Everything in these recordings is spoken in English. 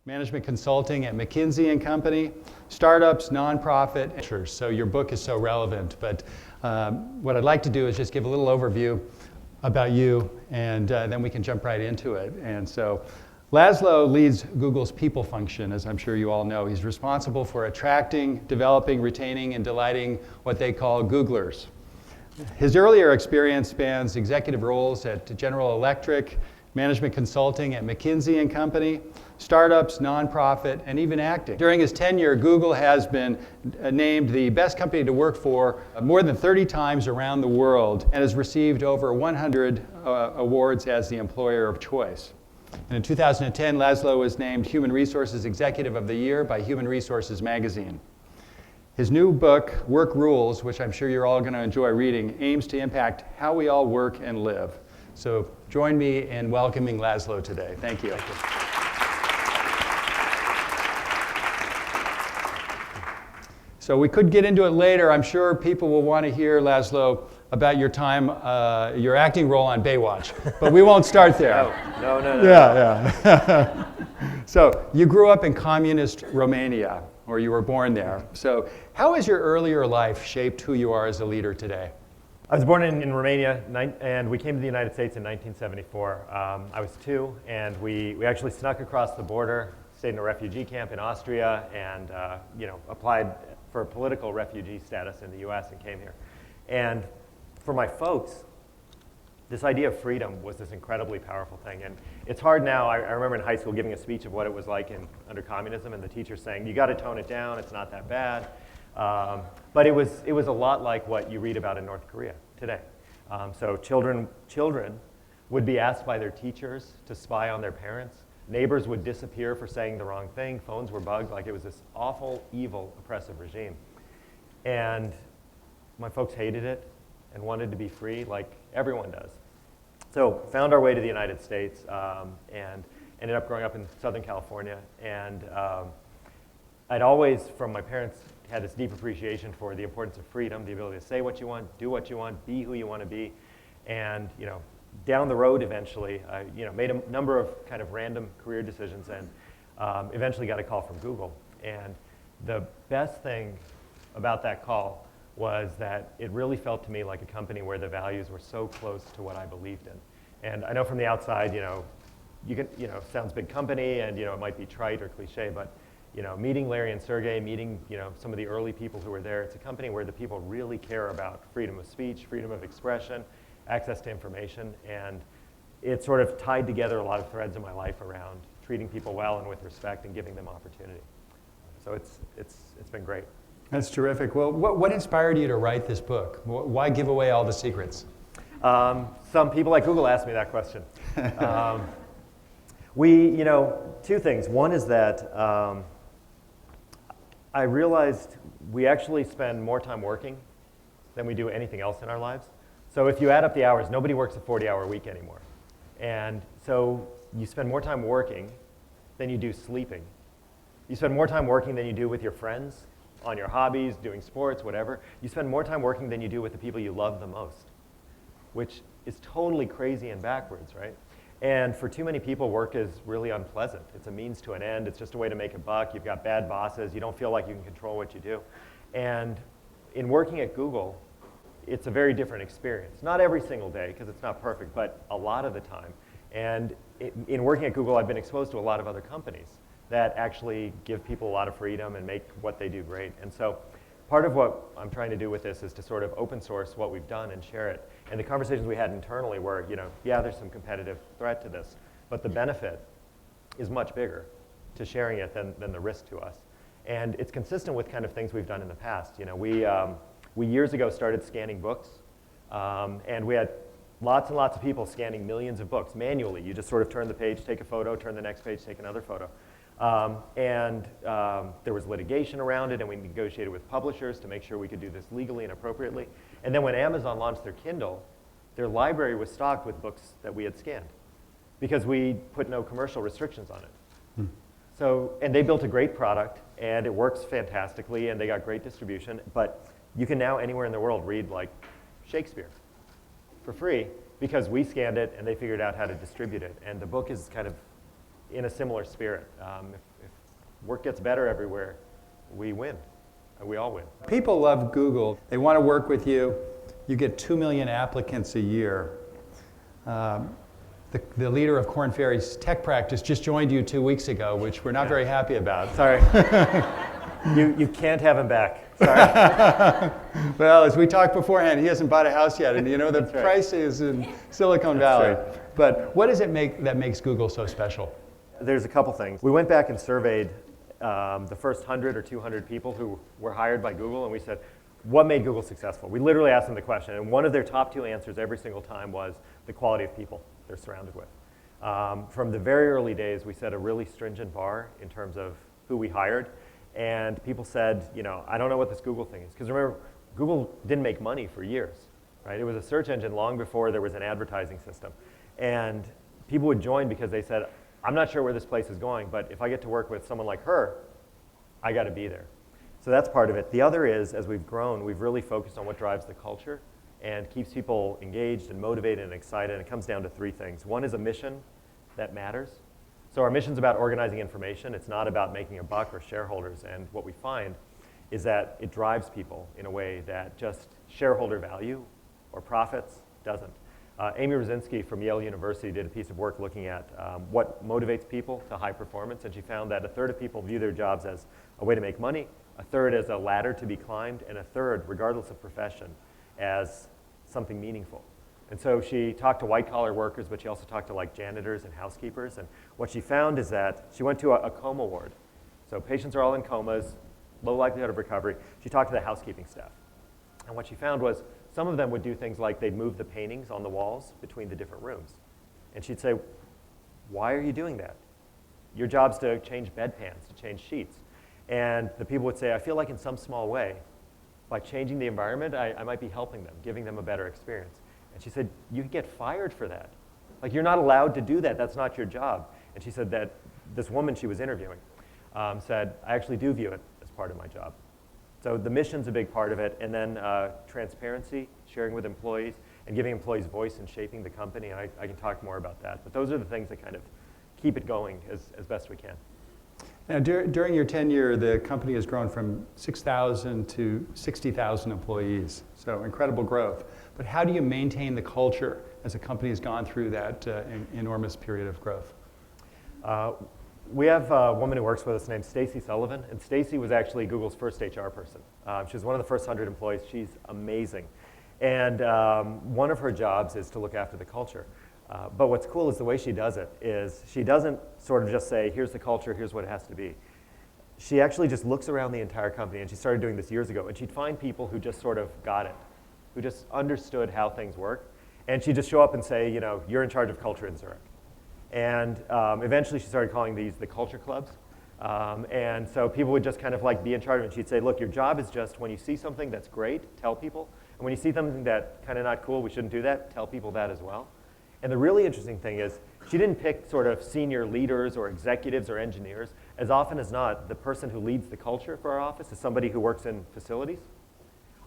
management consulting at McKinsey & Company, startups, nonprofit, ventures. So your book is so relevant. But what I'd like to do is just give a little overview about you, and then we can jump right into it. And so Laszlo leads Google's people function, as I'm sure you all know. He's responsible for attracting, developing, retaining, and delighting what they call Googlers. His earlier experience spans executive roles at General Electric, management consulting at McKinsey & Company, startups, nonprofit, and even acting. During his tenure, Google has been named the best company to work for more than 30 times around the world and has received over 100 awards as the employer of choice. And in 2010, Laszlo was named Human Resources Executive of the Year by Human Resources magazine. His new book, Work Rules, which I'm sure you're all going to enjoy reading, aims to impact how we all work and live. So join me in welcoming Laszlo today. Thank you. So we could get into it later. I'm sure people will want to hear, Laszlo, about your time, your acting role on Baywatch. But we won't start there. No. Yeah. So you grew up in communist Romania, or you were born there. So how has your earlier life shaped who you are as a leader today? I was born in Romania, and we came to the United States in 1974. I was 2, and we actually snuck across the border, stayed in a refugee camp in Austria, and applied for political refugee status in the U.S. and came here. And for my folks, this idea of freedom was this incredibly powerful thing. And it's hard now. I remember in high school giving a speech of what it was like under communism, and the teacher saying, "You got to tone it down. It's not that bad." But it was a lot like what you read about in North Korea today. So children would be asked by their teachers to spy on their parents. Neighbors would disappear for saying the wrong thing. Phones were bugged. Like, it was this awful, evil, oppressive regime. And my folks hated it and wanted to be free, like everyone does. So found our way to the United States and ended up growing up in Southern California. And I'd always, from my parents, had this deep appreciation for the importance of freedom, the ability to say what you want, do what you want, be who you want to be. And down the road, eventually, I made a number of kind of random career decisions, and eventually got a call from Google. And the best thing about that call was that it really felt to me like a company where the values were so close to what I believed in. And I know from the outside, you can, sounds big company, and it might be trite or cliche, but meeting Larry and Sergey, meeting some of the early people who were there, it's a company where the people really care about freedom of speech, freedom of expression, access to information, and it sort of tied together a lot of threads in my life around treating people well and with respect and giving them opportunity. So it's been great. That's terrific. Well, what inspired you to write this book? Why give away all the secrets? Some people at Google asked me that question. Two things. One is that I realized we actually spend more time working than we do anything else in our lives. So if you add up the hours, nobody works a 40-hour week anymore. And so you spend more time working than you do sleeping. You spend more time working than you do with your friends, on your hobbies, doing sports, whatever. You spend more time working than you do with the people you love the most, which is totally crazy and backwards, right? And for too many people, work is really unpleasant. It's a means to an end. It's just a way to make a buck. You've got bad bosses. You don't feel like you can control what you do. And in working at Google, it's a very different experience. Not every single day, because it's not perfect, but a lot of the time. And in working at Google, I've been exposed to a lot of other companies that actually give people a lot of freedom and make what they do great. And so part of what I'm trying to do with this is to sort of open source what we've done and share it. And the conversations we had internally were, yeah, there's some competitive threat to this, but the benefit is much bigger to sharing it than the risk to us. And it's consistent with kind of things we've done in the past. We years ago started scanning books, and we had lots and lots of people scanning millions of books manually. You just sort of turn the page, take a photo, turn the next page, take another photo. There was litigation around it, and we negotiated with publishers to make sure we could do this legally and appropriately. And then when Amazon launched their Kindle, their library was stocked with books that we had scanned because we put no commercial restrictions on it. So, and they built a great product, and it works fantastically, and they got great distribution, but you can now anywhere in the world read like Shakespeare for free because we scanned it and they figured out how to distribute it. And the book is kind of in a similar spirit. work gets better everywhere, we win. We all win. People love Google. They want to work with you. You get 2 million applicants a year. The leader of Korn Ferry's tech practice just joined you 2 weeks ago, which we're not very happy about. Sorry. You can't have him back. Sorry. Well, as we talked beforehand, he hasn't bought a house yet, and you know the That's right. price is in Silicon Valley. That's right. But what does it make that makes Google so special? There's a couple things. We went back and surveyed the first 100 or 200 people who were hired by Google, and we said, what made Google successful? We literally asked them the question, and one of their top 2 answers every single time was the quality of people they're surrounded with. From the very early days, we set a really stringent bar in terms of who we hired, and people said, you know, I don't know what this Google thing is. Because remember, Google didn't make money for years, right? It was a search engine long before there was an advertising system. And people would join because they said, I'm not sure where this place is going, but if I get to work with someone like her, I got to be there. So that's part of it. The other is, as we've grown, we've really focused on what drives the culture and keeps people engaged and motivated and excited. And it comes down to 3 things. One is a mission that matters. So our mission's about organizing information. It's not about making a buck or shareholders. And what we find is that it drives people in a way that just shareholder value or profits doesn't. Amy Rosinski from Yale University did a piece of work looking at what motivates people to high performance, and she found that 1/3 of people view their jobs as a way to make money, 1/3 as a ladder to be climbed, and 1/3, regardless of profession, as something meaningful. And so she talked to white-collar workers, but she also talked to like janitors and housekeepers, and what she found is that she went to a coma ward. So patients are all in comas, low likelihood of recovery. She talked to the housekeeping staff. And what she found was some of them would do things like they'd move the paintings on the walls between the different rooms. And she'd say, why are you doing that? Your job's to change bedpans, to change sheets. And the people would say, I feel like in some small way, by changing the environment, I might be helping them, giving them a better experience. And she said, you get fired for that. Like, you're not allowed to do that. That's not your job. And she said that this woman she was interviewing said, I actually do view it as part of my job. So the mission's a big part of it. And then transparency, sharing with employees, and giving employees voice and shaping the company. I can talk more about that. But those are the things that kind of keep it going as best we can. Now, during your tenure, the company has grown from 6,000 to 60,000 employees, so incredible growth. But how do you maintain the culture as a company has gone through that enormous period of growth? We have a woman who works with us named Stacy Sullivan, and Stacy was actually Google's first HR person. She was one of the first 100 employees. She's amazing. And one of her jobs is to look after the culture. But what's cool is the way she does it is she doesn't sort of just say, here's the culture, here's what it has to be. She actually just looks around the entire company, and she started doing this years ago, and she'd find people who just sort of got it, who just understood how things work, and she'd just show up and say, you know, you're in charge of culture in Zurich. And eventually she started calling these the culture clubs. And so people would just kind of like be in charge of it. And she'd say, look, your job is just when you see something that's great, tell people. And when you see something that's kind of not cool, we shouldn't do that, tell people that as well. And the really interesting thing is she didn't pick sort of senior leaders or executives or engineers. As often as not, the person who leads the culture for our office is somebody who works in facilities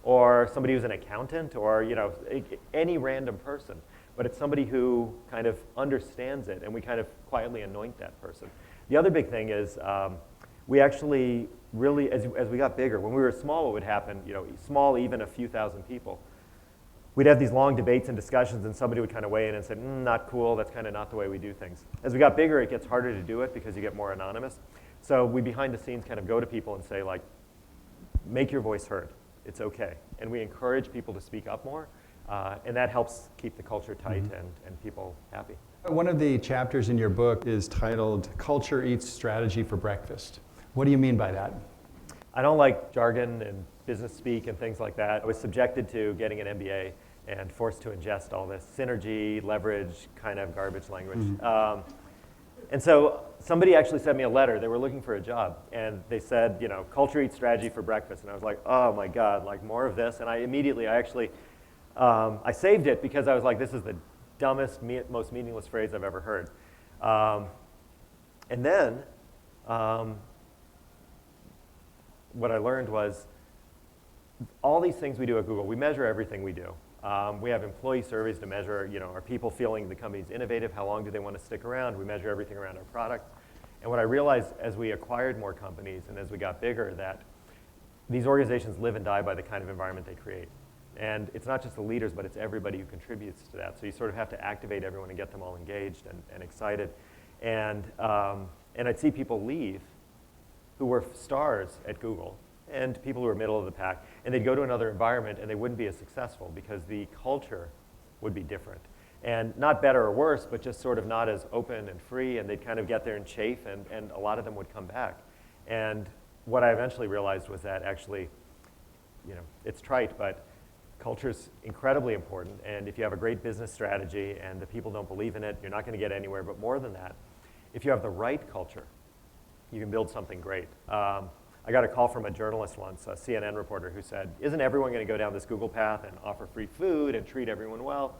or somebody who's an accountant or, you know, any random person. But it's somebody who kind of understands it, and we kind of quietly anoint that person. The other big thing is we actually really, as we got bigger, when we were small, what would happen, you know, small, even a few thousand people, we'd have these long debates and discussions, and somebody would kind of weigh in and say, not cool, that's kind of not the way we do things. As we got bigger, it gets harder to do it because you get more anonymous. So we behind the scenes kind of go to people and say, like, make your voice heard. It's okay. And we encourage people to speak up more. And that helps keep the culture tight and people happy. One of the chapters in your book is titled Culture Eats Strategy for Breakfast. What do you mean by that? I don't like jargon and business speak and things like that. I was subjected to getting an MBA and forced to ingest all this synergy, leverage, kind of garbage language. And so somebody actually sent me a letter. They were looking for a job, and they said, you know, culture eats strategy for breakfast. And I was like, oh my God, like more of this. And I saved it because I was like, this is the dumbest, most meaningless phrase I've ever heard. And then what I learned was all these things we do at Google, we measure everything we do. We have employee surveys to measure, you know, are people feeling the company's innovative? How long do they want to stick around? We measure everything around our product. And what I realized as we acquired more companies and as we got bigger, that these organizations live and die by the kind of environment they create. And it's not just the leaders, but it's everybody who contributes to that. So you sort of have to activate everyone and get them all engaged and excited. And I'd see people leave who were stars at Google and people who were middle of the pack, and they'd go to another environment and they wouldn't be as successful because the culture would be different. And not better or worse, but just sort of not as open and free, and they'd kind of get there and chafe, and a lot of them would come back. And what I eventually realized was that actually, you know, it's trite, but culture's incredibly important, and if you have a great business strategy and the people don't believe in it, you're not going to get anywhere. But more than that, if you have the right culture, you can build something great. I got a call from a journalist once, a CNN reporter, who said, isn't everyone going to go down this Google path and offer free food and treat everyone well?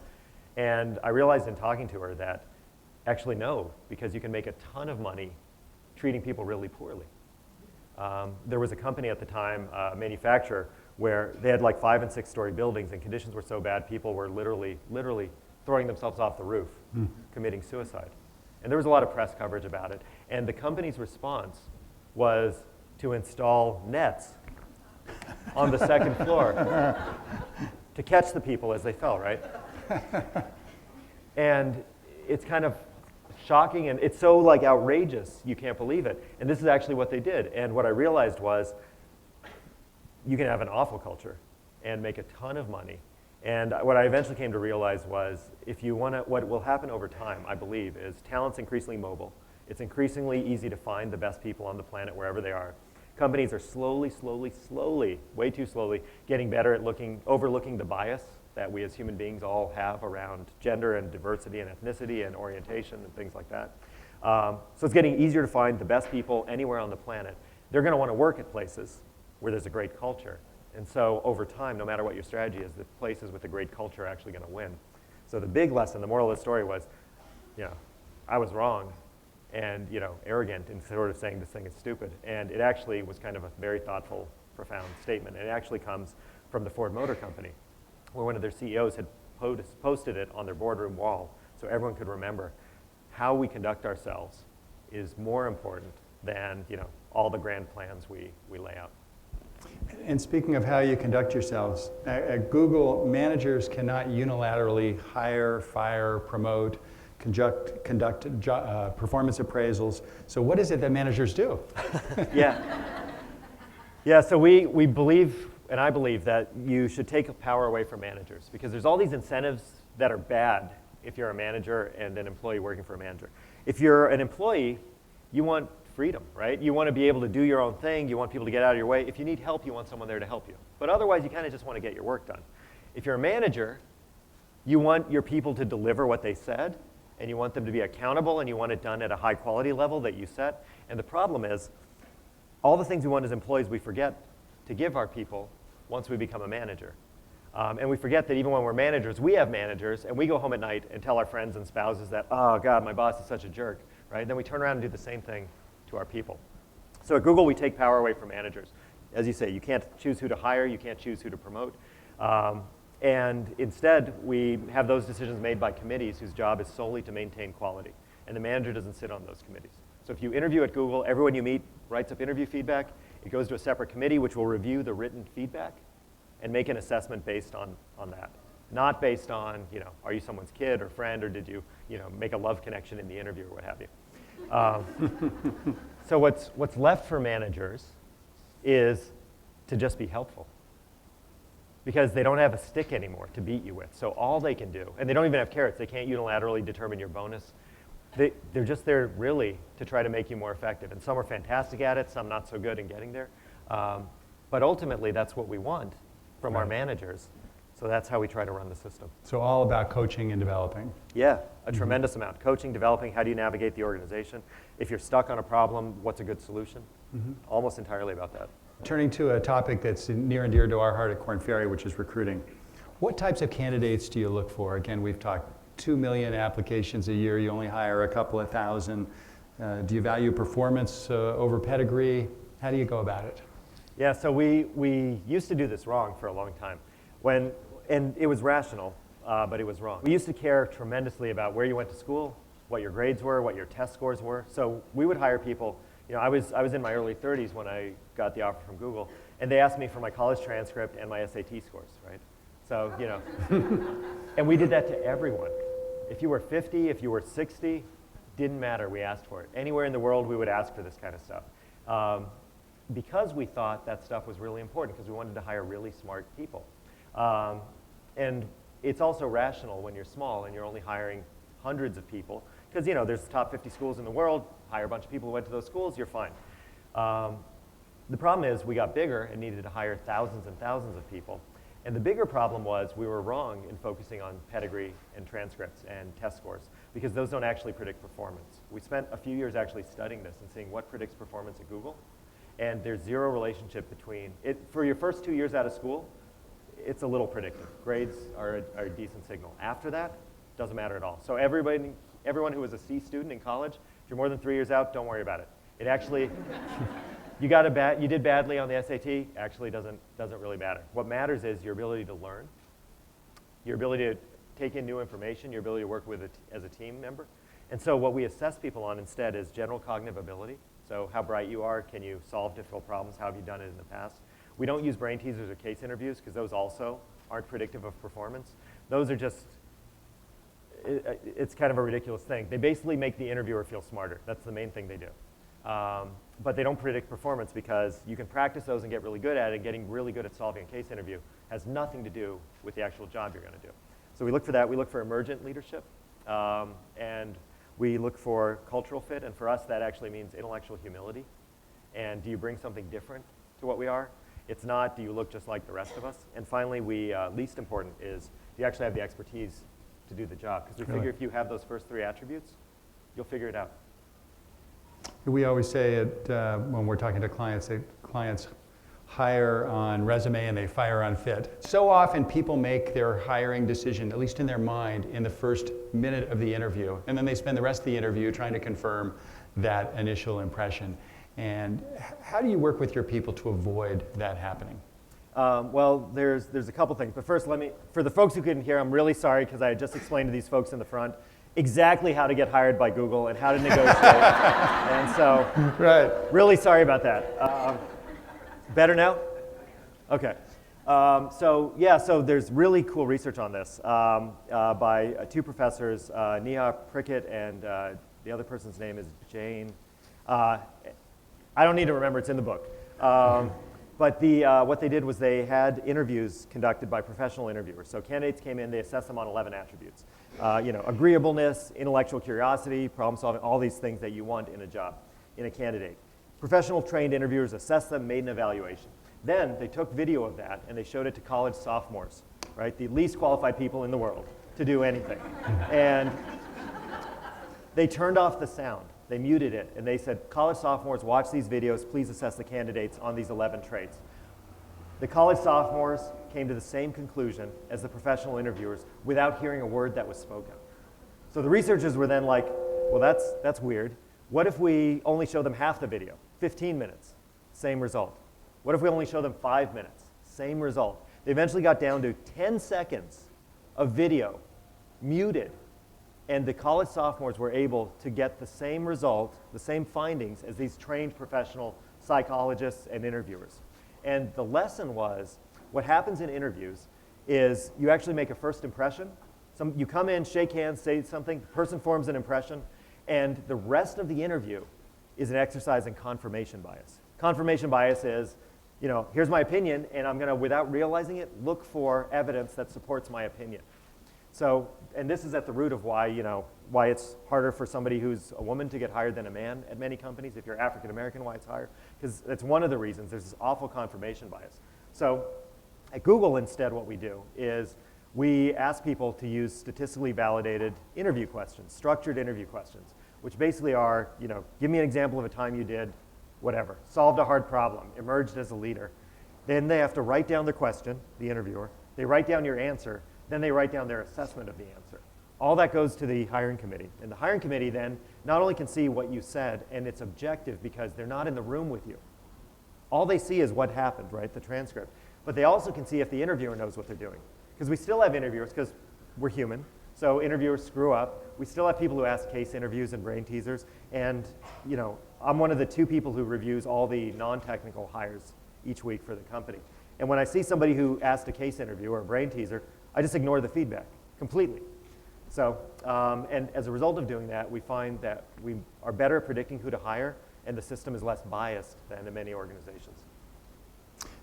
And I realized in talking to her that actually no, because you can make a ton of money treating people really poorly. There was a company at the time, a manufacturer, where they had like 5- and 6-story buildings, and conditions were so bad people were literally throwing themselves off the roof, committing suicide. And there was a lot of press coverage about it. And the company's response was to install nets on the second floor to catch the people as they fell, right? And it's kind of shocking, and it's so like outrageous, you can't believe it. And this is actually what they did. And what I realized was you can have an awful culture and make a ton of money. And what I eventually came to realize was if you want to, what will happen over time, I believe, is talent's increasingly mobile. It's increasingly easy to find the best people on the planet wherever they are. Companies are slowly, way too slowly, getting better at overlooking the bias that we as human beings all have around gender and diversity and ethnicity and orientation and things like that. So it's getting easier to find the best people anywhere on the planet. They're going to want to work at places where there's a great culture. And so over time, no matter what your strategy is, the places with a great culture are actually going to win. So the big lesson, the moral of the story was, you know, I was wrong and, you know, arrogant in sort of saying this thing is stupid. And it actually was kind of a very thoughtful, profound statement. And it actually comes from the Ford Motor Company, where one of their CEOs had posted it on their boardroom wall so everyone could remember how we conduct ourselves is more important than, you know, all the grand plans we lay out. And speaking of how you conduct yourselves, at Google, managers cannot unilaterally hire, fire, promote, conduct performance appraisals. So what is it that managers do? Yeah, so we believe, and I believe, that you should take power away from managers because there's all these incentives that are bad if you're a manager and an employee working for a manager. If you're an employee, you want freedom, right? You want to be able to do your own thing. You want people to get out of your way. If you need help, you want someone there to help you. But otherwise, you kind of just want to get your work done. If you're a manager, you want your people to deliver what they said, and you want them to be accountable, and you want it done at a high quality level that you set. And the problem is, all the things we want as employees, we forget to give our people once we become a manager. And we forget that even when we're managers, we have managers, and we go home at night and tell our friends and spouses that, oh God, my boss is such a jerk, right? And then we turn around and do the same thing to our people. So at Google, we take power away from managers. As you say, you can't choose who to hire, you can't choose who to promote. And instead, we have those decisions made by committees whose job is solely to maintain quality. And the manager doesn't sit on those committees. So if you interview at Google, everyone you meet writes up interview feedback. It goes to a separate committee which will review the written feedback and make an assessment based on that. Not based on, you know, are you someone's kid or friend, or did you, you know, make a love connection in the interview or what have you. So what's left for managers is to just be helpful, because they don't have a stick anymore to beat you with. So all they can do, and they don't even have carrots, they can't unilaterally determine your bonus. They're just there really to try to make you more effective. And some are fantastic at it, some not so good in getting there. But ultimately, that's what we want from our managers. So that's how we try to run the system. So all about coaching and developing. Yeah, a tremendous amount. Coaching, developing, how do you navigate the organization? If you're stuck on a problem, what's a good solution? Almost entirely about that. Turning to a topic that's near and dear to our heart at Korn Ferry, which is recruiting. What types of candidates do you look for? Again, we've talked 2 million applications a year. You only hire a couple of thousand. Do you value performance over pedigree? How do you go about it? Yeah, so we used to do this wrong for a long time. And it was rational, but it was wrong. We used to care tremendously about where you went to school, what your grades were, what your test scores were. So we would hire people. I was in my early 30s when I got the offer from Google, and they asked me for my college transcript and my SAT scores, right? So, and we did that to everyone. If you were 50, if you were 60, didn't matter, we asked for it. Anywhere in the world, we would ask for this kind of stuff. Because we thought that stuff was really important, because we wanted to hire really smart people. And it's also rational when you're small and you're only hiring hundreds of people, because there's the top 50 schools in the world, hire a bunch of people who went to those schools, you're fine. The problem is we got bigger and needed to hire thousands and thousands of people. And the bigger problem was we were wrong in focusing on pedigree and transcripts and test scores, because those don't actually predict performance. We spent a few years actually studying this and seeing what predicts performance at Google, and there's zero relationship between it. For your first 2 years out of school, it's a little predictive. Grades are a decent signal. After that, doesn't matter at all. So everyone who was a C student in college, if you're more than 3 years out, don't worry about it. It actually, you did badly on the SAT, actually doesn't really matter. What matters is your ability to learn, your ability to take in new information, your ability to work with as a team member. And so what we assess people on instead is general cognitive ability. So how bright you are, can you solve difficult problems, how have you done it in the past? We don't use brain teasers or case interviews because those also aren't predictive of performance. Those are just, it's kind of a ridiculous thing. They basically make the interviewer feel smarter. That's the main thing they do. But they don't predict performance because you can practice those and get really good at it, and getting really good at solving a case interview has nothing to do with the actual job you're going to do. So we look for that. We look for emergent leadership, and we look for cultural fit, and for us that actually means intellectual humility. And do you bring something different to what we are? It's not, do you look just like the rest of us? And finally, least important is, do you actually have the expertise to do the job? Because we figure if you have those first 3 attributes, you'll figure it out. We always say it when we're talking to clients, that clients hire on resume and they fire on fit. So often people make their hiring decision, at least in their mind, in the first minute of the interview. And then they spend the rest of the interview trying to confirm that initial impression. And how do you work with your people to avoid that happening? Well, there's a couple things. But first, for the folks who couldn't hear, I'm really sorry because I just explained to these folks in the front exactly how to get hired by Google and how to negotiate. And so, really sorry about that. Better now? Okay. So there's really cool research on this by 2 professors, Neha Prickett and the other person's name is Jane. I don't need to remember, it's in the book. But what they did was they had interviews conducted by professional interviewers. So candidates came in, they assessed them on 11 attributes. Agreeableness, intellectual curiosity, problem solving, all these things that you want in a job, in a candidate. Professional trained interviewers assessed them, made an evaluation. Then they took video of that and they showed it to college sophomores, right? The least qualified people in the world to do anything. And they turned off the sound. They muted it, and they said, college sophomores, watch these videos, please assess the candidates on these 11 traits. The college sophomores came to the same conclusion as the professional interviewers without hearing a word that was spoken. So the researchers were then like, well, that's weird. What if we only show them half the video, 15 minutes, same result? What if we only show them 5 minutes, same result? They eventually got down to 10 seconds of video, muted, and the college sophomores were able to get the same result, the same findings as these trained professional psychologists and interviewers. And the lesson was, what happens in interviews is you actually make a first impression. You come in, shake hands, say something, the person forms an impression, and the rest of the interview is an exercise in confirmation bias. Confirmation bias is, here's my opinion, and I'm going to, without realizing it, look for evidence that supports my opinion. So, and this is at the root of why, why it's harder for somebody who's a woman to get hired than a man at many companies. If you're African American, why it's higher? Because that's one of the reasons. There's this awful confirmation bias. So at Google, instead, what we do is we ask people to use statistically validated interview questions, structured interview questions, which basically are, give me an example of a time you did whatever, solved a hard problem, emerged as a leader. Then they have to write down the question, the interviewer. They write down your answer. Then they write down their assessment of the answer. All that goes to the hiring committee. And the hiring committee then not only can see what you said, and it's objective because they're not in the room with you. All they see is what happened, right, the transcript. But they also can see if the interviewer knows what they're doing. Because we still have interviewers, because we're human, So interviewers screw up. We still have people who ask case interviews and brain teasers. And I'm one of the 2 people who reviews all the non-technical hires each week for the company. And when I see somebody who asked a case interview or a brain teaser, I just ignore the feedback completely. So, and as a result of doing that, we find that we are better at predicting who to hire, and the system is less biased than in many organizations.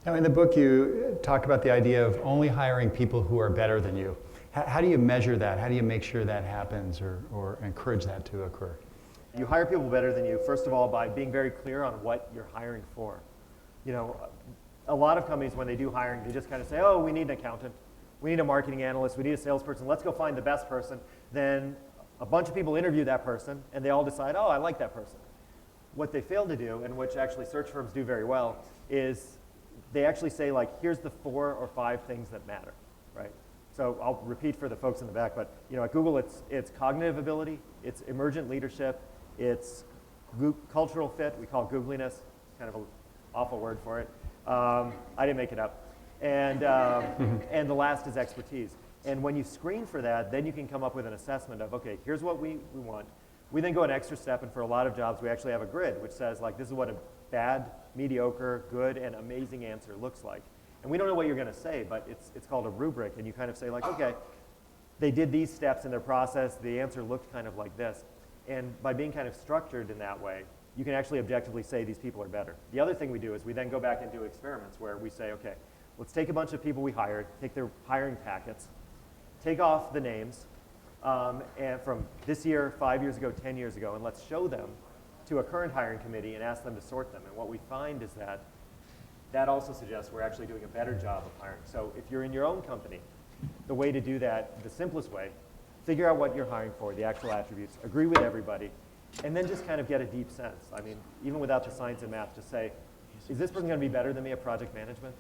Now, in the book, you talk about the idea of only hiring people who are better than you. How do you measure that? How do you make sure that happens or encourage that to occur? You hire people better than you, first of all, by being very clear on what you're hiring for. A lot of companies, when they do hiring, they just kind of say, oh, we need an accountant, we need a marketing analyst, we need a salesperson, let's go find the best person. Then a bunch of people interview that person, and they all decide, oh, I like that person. What they fail to do, and which actually search firms do very well, is they actually say, like, here's the 4 or 5 things that matter, right? So I'll repeat for the folks in the back, but at Google, it's cognitive ability, it's emergent leadership, it's cultural fit, we call it googliness, kind of an awful word for it. I didn't make it up. And the last is expertise. And when you screen for that, then you can come up with an assessment of, okay, here's what we want. We then go an extra step, and for a lot of jobs, we actually have a grid, which says, like, this is what a bad, mediocre, good, and amazing answer looks like. And we don't know what you're going to say, but it's called a rubric, and you kind of say, like, okay, they did these steps in their process, the answer looked kind of like this. And by being kind of structured in that way, you can actually objectively say these people are better. The other thing we do is we then go back and do experiments where we say, okay, let's take a bunch of people we hired, take their hiring packets, take off the names, and from this year, 5 years ago, 10 years ago, and let's show them to a current hiring committee and ask them to sort them. And what we find is that also suggests we're actually doing a better job of hiring. So if you're in your own company, the way to do that, the simplest way, figure out what you're hiring for, the actual attributes, agree with everybody, and then just kind of get a deep sense. I mean, even without the science and math, just say, is this person going to be better than me at project management?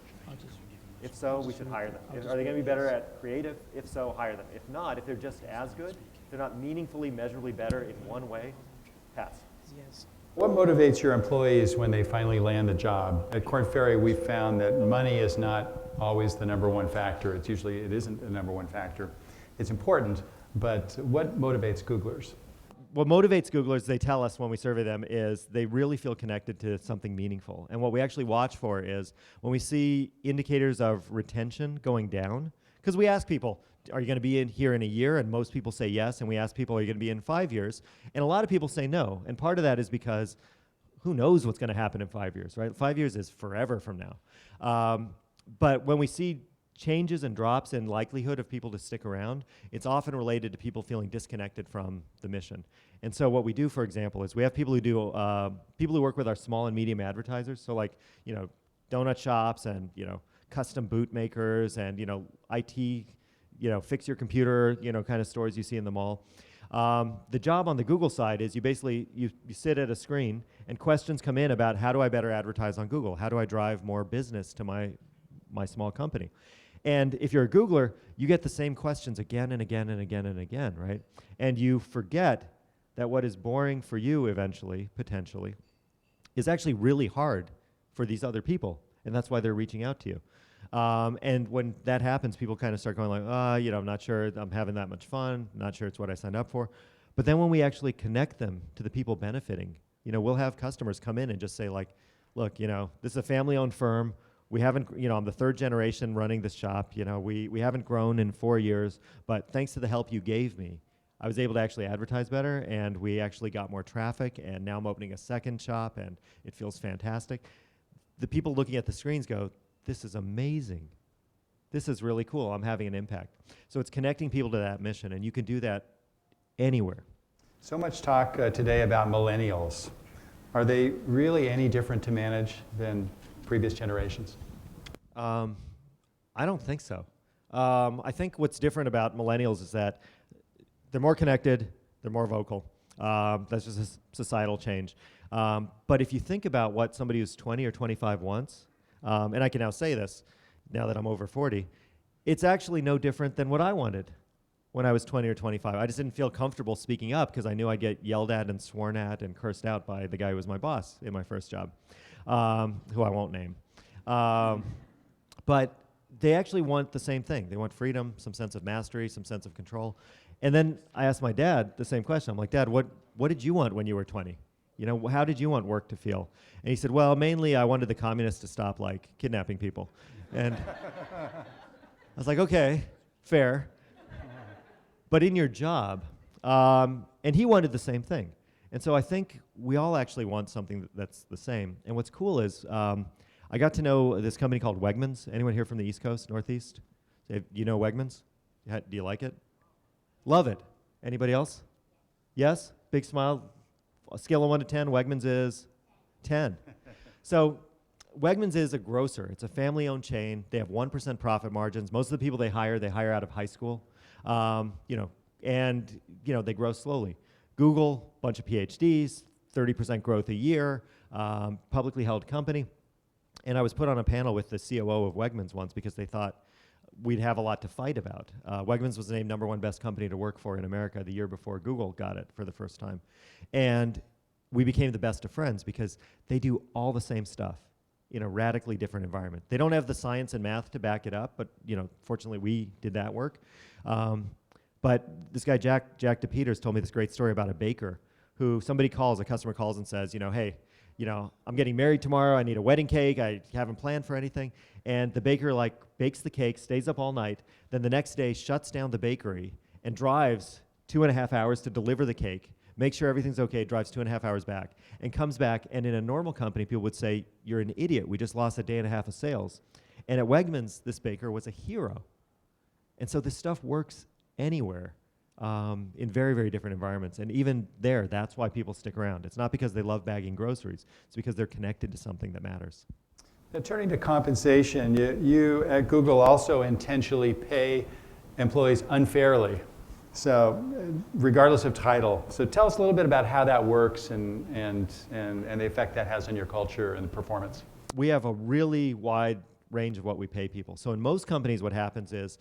If so, we should hire them. Are they going to be better at creative? If so, hire them. If not, if they're just as good, if they're not meaningfully, measurably better in one way, pass. Yes. What motivates your employees when they finally land the job? At Korn Ferry, we found that money is not always the #1 factor. It isn't the #1 factor. It's important, but what motivates Googlers? What motivates Googlers, they tell us when we survey them, is they really feel connected to something meaningful. And what we actually watch for is when we see indicators of retention going down, because we ask people, are you going to be in here in a year? And most people say yes. And we ask people, are you going to be in 5 years? And a lot of people say no. And part of that is because who knows what's going to happen in 5 years, right? 5 years is forever from now. But when we see changes and drops in likelihood of people to stick around, it's often related to people feeling disconnected from the mission. And so what we do, for example, is we have people who work with our small and medium advertisers. So like, donut shops and, custom boot makers and, IT, fix your computer, kind of stores you see in the mall. The job on the Google side is you sit at a screen and questions come in about how do I better advertise on Google? How do I drive more business to my small company? And if you're a Googler, you get the same questions again and again and again and again, right? And you forget that what is boring for you eventually, potentially, is actually really hard for these other people. And that's why they're reaching out to you. And when that happens, people kind of start going like, I'm not sure I'm having that much fun, not sure it's what I signed up for. But then when we actually connect them to the people benefiting, we'll have customers come in and just say like, look, this is a family-owned firm. We haven't, I'm the 3rd generation running this shop. We haven't grown in 4 years, but thanks to the help you gave me, I was able to actually advertise better, and we actually got more traffic, and now I'm opening a 2nd shop, and it feels fantastic. The people looking at the screens go, this is amazing. This is really cool. I'm having an impact. So it's connecting people to that mission, and you can do that anywhere. So much talk today about millennials. Are they really any different to manage than previous generations? I don't think so. I think what's different about millennials is that they're more connected, they're more vocal. That's just a societal change. But if you think about what somebody who's 20 or 25 wants, and I can now say this, now that I'm over 40, it's actually no different than what I wanted when I was 20 or 25. I just didn't feel comfortable speaking up because I knew I'd get yelled at and sworn at and cursed out by the guy who was my boss in my first job, who I won't name. But they actually want the same thing. They want freedom, some sense of mastery, some sense of control. And then I asked my dad the same question. I'm like, Dad, what did you want when you were 20? You know, how did you want work to feel? And he said, well, mainly I wanted the communists to stop, like, kidnapping people. And I was like, okay, fair. But in your job, and he wanted the same thing. And so I think we all actually want something that's the same. And what's cool is I got to know this company called Wegmans. Anyone here from the East Coast, Northeast? You know Wegmans? Do you like it? Love it. Anybody else? Yes? Big smile. A scale of 1 to 10, Wegmans is 10. So Wegmans is a grocer. It's a family-owned chain. They have 1% profit margins. Most of the people they hire out of high school. And they grow slowly. Google, bunch of PhDs, 30% growth a year, publicly held company. And I was put on a panel with the COO of Wegmans once because they thought we'd have a lot to fight about. Wegmans was named #1 best company to work for in America the year before Google got it for the first time. And we became the best of friends because they do all the same stuff in a radically different environment. They don't have the science and math to back it up, but fortunately we did that work. But this guy, Jack DePeters, told me this great story about a baker who a customer calls and says, hey, I'm getting married tomorrow. I need a wedding cake. I haven't planned for anything. And the baker bakes the cake, stays up all night. Then the next day shuts down the bakery and drives 2.5 hours to deliver the cake, make sure everything's okay, drives 2.5 hours back, and comes back. And in a normal company, people would say, you're an idiot. We just lost a day and a half of sales. And at Wegmans, this baker was a hero. And so this stuff works anywhere. In very, very different environments. And even there, that's why people stick around. It's not because they love bagging groceries. It's because they're connected to something that matters. Now, turning to compensation, you at Google also intentionally pay employees unfairly, so regardless of title. So tell us a little bit about how that works and the effect that has on your culture and performance. We have a really wide range of what we pay people. So in most companies, what happens is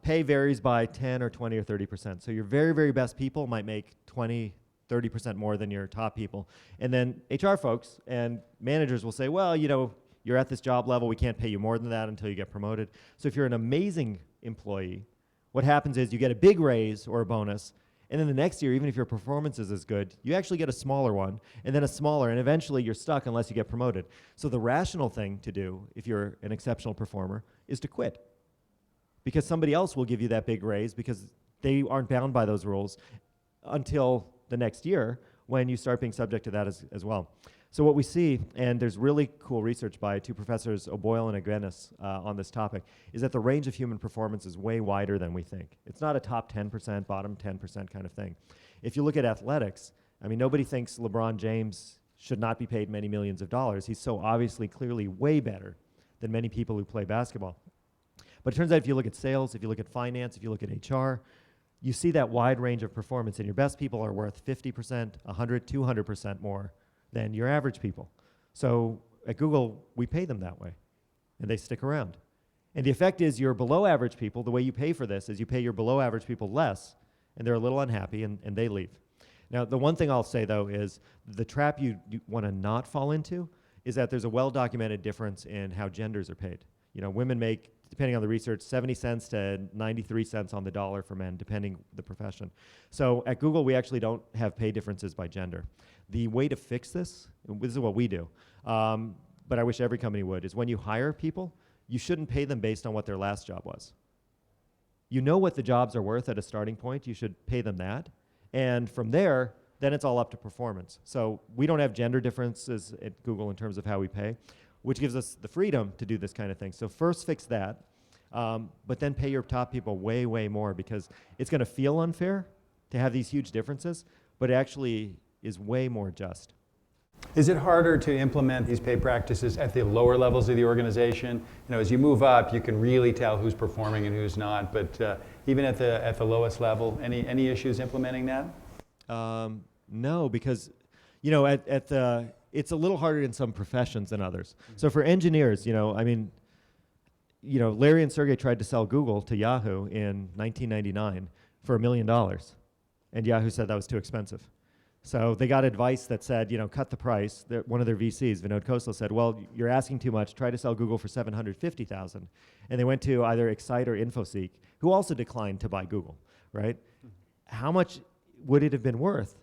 pay varies by 10 or 20 or 30%. So your very, very best people might make 20, 30% more than your top people. And then HR folks and managers will say, well, you're at this job level. We can't pay you more than that until you get promoted. So if you're an amazing employee, what happens is you get a big raise or a bonus. And then the next year, even if your performance is as good, you actually get a smaller one, and then a smaller, and eventually you're stuck unless you get promoted. So the rational thing to do, if you're an exceptional performer, is to quit. Because somebody else will give you that big raise because they aren't bound by those rules until the next year when you start being subject to that as well. So what we see, and there's really cool research by 2 professors, O'Boyle and Agrenis, on this topic, is that the range of human performance is way wider than we think. It's not a top 10%, bottom 10% kind of thing. If you look at athletics, nobody thinks LeBron James should not be paid many millions of dollars. He's so obviously, clearly way better than many people who play basketball. But it turns out if you look at sales, if you look at finance, if you look at HR, you see that wide range of performance, and your best people are worth 50%, 100, 200% more than your average people. So at Google, we pay them that way, and they stick around. And the effect is your below average people, the way you pay for this is you pay your below average people less, and they're a little unhappy, and they leave. Now, the one thing I'll say, though, is the trap you want to not fall into is that there's a well-documented difference in how genders are paid. Women make, depending on the research, 70 cents to 93 cents on the dollar for men, depending the profession. So at Google, we actually don't have pay differences by gender. The way to fix this is what we do, but I wish every company would, is when you hire people, you shouldn't pay them based on what their last job was. You know what the jobs are worth at a starting point, you should pay them that. And from there, then it's all up to performance. So we don't have gender differences at Google in terms of how we pay, which gives us the freedom to do this kind of thing. So first fix that, but then pay your top people way, way more, because it's going to feel unfair to have these huge differences, but it actually is way more just. Is it harder to implement these pay practices at the lower levels of the organization? As you move up, you can really tell who's performing and who's not, but even at the lowest level, any issues implementing that? No, because it's a little harder in some professions than others. Mm-hmm. So for engineers, Larry and Sergey tried to sell Google to Yahoo in 1999 for $1 million, and Yahoo said that was too expensive. So they got advice that said, cut the price. One of their VCs, Vinod Khosla, said, well, you're asking too much. Try to sell Google for $750,000. And they went to either Excite or InfoSeek, who also declined to buy Google, right? how much would it have been worth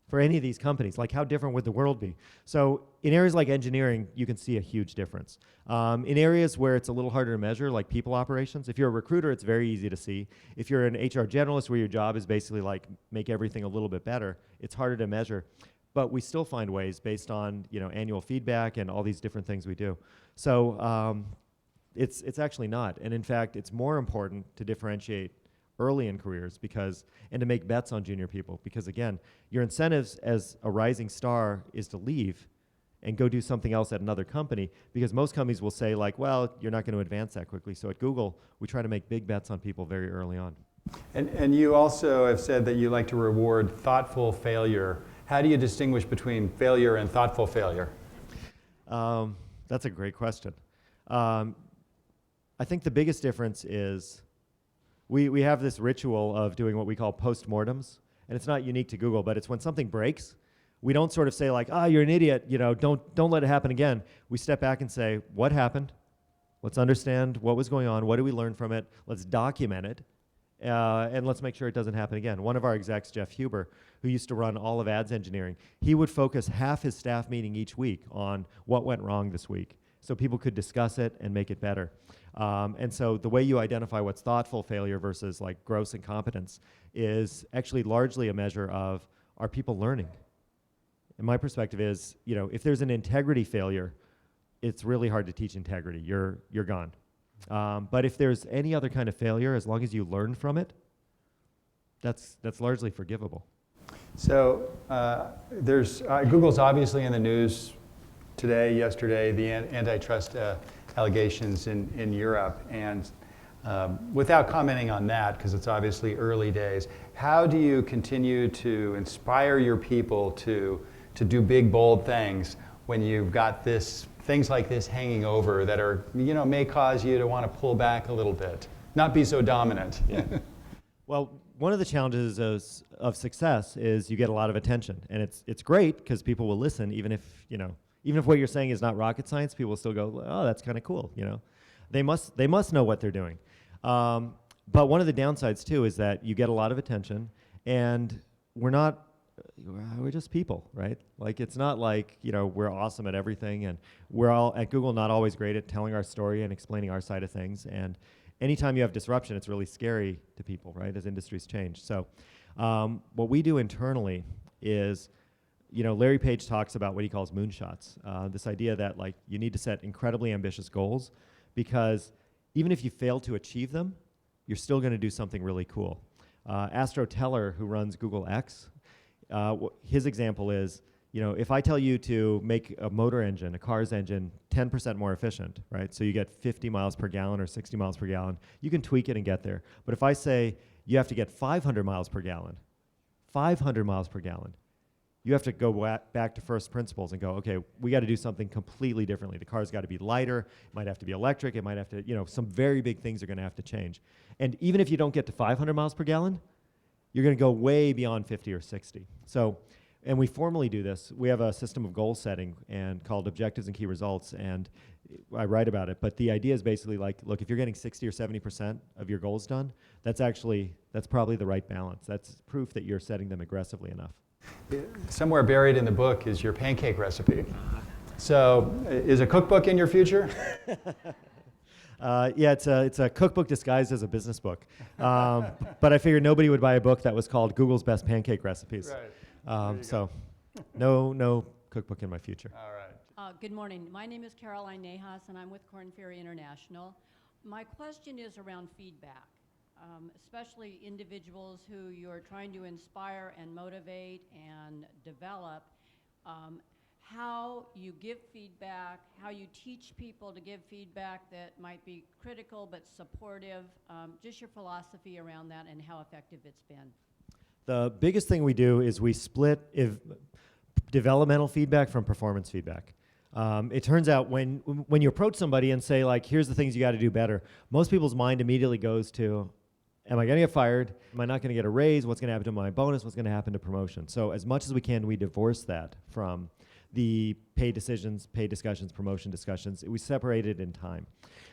for any of these companies? Like, how different would the world be? So in areas like engineering, you can see a huge difference. In areas where it's a little harder to measure, like people operations, if you're a recruiter, it's very easy to see. If you're an HR generalist where your job is basically like make everything a little bit better, it's harder to measure. But we still find ways based on annual feedback and all these different things we do. So it's actually not. And in fact, it's more important to differentiate early in careers and to make bets on junior people, because again, your incentives as a rising star is to leave and go do something else at another company, because most companies will say like, well, you're not going to advance that quickly. So at Google, we try to make big bets on people very early on. And you also have said that you like to reward thoughtful failure. How do you distinguish between failure and thoughtful failure? That's a great question. I think the biggest difference is we have this ritual of doing what we call postmortems, and it's not unique to Google, but it's when something breaks, we don't sort of say like, you're an idiot, don't let it happen again. We step back and say, what happened? Let's understand what was going on. What did we learn from it? Let's document it, and let's make sure it doesn't happen again. One of our execs, Jeff Huber, who used to run all of ads engineering, he would focus half his staff meeting each week on what went wrong this week, so people could discuss it and make it better. And so the way you identify what's thoughtful failure versus like gross incompetence is actually largely a measure of, are people learning? And my perspective is, if there's an integrity failure, it's really hard to teach integrity. You're gone. But if there's any other kind of failure, as long as you learn from it, that's largely forgivable. So there's Google's obviously in the news today, yesterday, the antitrust allegations in Europe. And without commenting on that, because it's obviously early days, how do you continue to inspire your people to do big, bold things when you've got things like this hanging over that are, may cause you to want to pull back a little bit, not be so dominant? Yeah. Well, one of the challenges of success is you get a lot of attention, and it's great because people will listen, even if what you're saying is not rocket science, people will still go, oh, that's kind of cool. They must know what they're doing. But one of the downsides too is that you get a lot of attention, and we're just people, right? Like, it's not like we're awesome at everything, and we're all at Google not always great at telling our story and explaining our side of things. And anytime you have disruption, it's really scary to people, right? As industries change. So what we do internally is, Larry Page talks about what he calls moonshots. This idea that like you need to set incredibly ambitious goals, because even if you fail to achieve them, you're still going to do something really cool. Astro Teller, who runs Google X, his example is, if I tell you to make a motor engine, a car's engine, 10% more efficient, right? So you get 50 miles per gallon or 60 miles per gallon, you can tweak it and get there. But if I say you have to get 500 miles per gallon, you have to go back to first principles and go, okay, we got to do something completely differently. The car's got to be lighter, it might have to be electric, it might have to, some very big things are going to have to change. And even if you don't get to 500 miles per gallon, you're going to go way beyond 50 or 60. So, and we formally do this. We have a system of goal setting and called objectives and key results, and I write about it. But the idea is basically like, look, if you're getting 60 or 70% of your goals done, that's probably the right balance. That's proof that you're setting them aggressively enough. Somewhere buried in the book is your pancake recipe. So is a cookbook in your future? Yeah, it's a cookbook disguised as a business book. But I figured nobody would buy a book that was called Google's Best Pancake Recipes. Right. So no cookbook in my future. All right. Good morning. My name is Caroline Nahas, and I'm with Korn Ferry International. My question is around feedback, especially individuals who you're trying to inspire and motivate and develop. How you give feedback, how you teach people to give feedback that might be critical but supportive, just your philosophy around that and how effective it's been. The biggest thing we do is we split developmental feedback from performance feedback. It turns out when you approach somebody and say, like, here's the things you got to do better, most people's mind immediately goes to, am I going to get fired? Am I not going to get a raise? What's going to happen to my bonus? What's going to happen to promotion? So as much as we can, we divorce that from the pay decisions, pay discussions, promotion discussions. We separate it in time.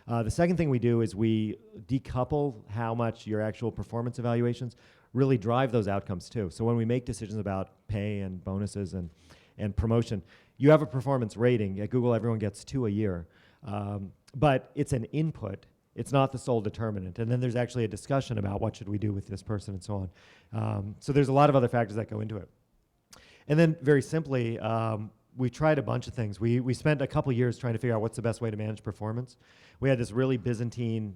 The second thing we do is we decouple how much your actual performance evaluations really drive those outcomes too. So when we make decisions about pay and bonuses and promotion, you have a performance rating. At Google, everyone gets 2 a year. But it's an input. It's not the sole determinant. And then there's actually a discussion about what should we do with this person and so on. So there's a lot of other factors that go into it. And then very simply, we tried a bunch of things. We spent a couple years trying to figure out what's the best way to manage performance. We had this really Byzantine,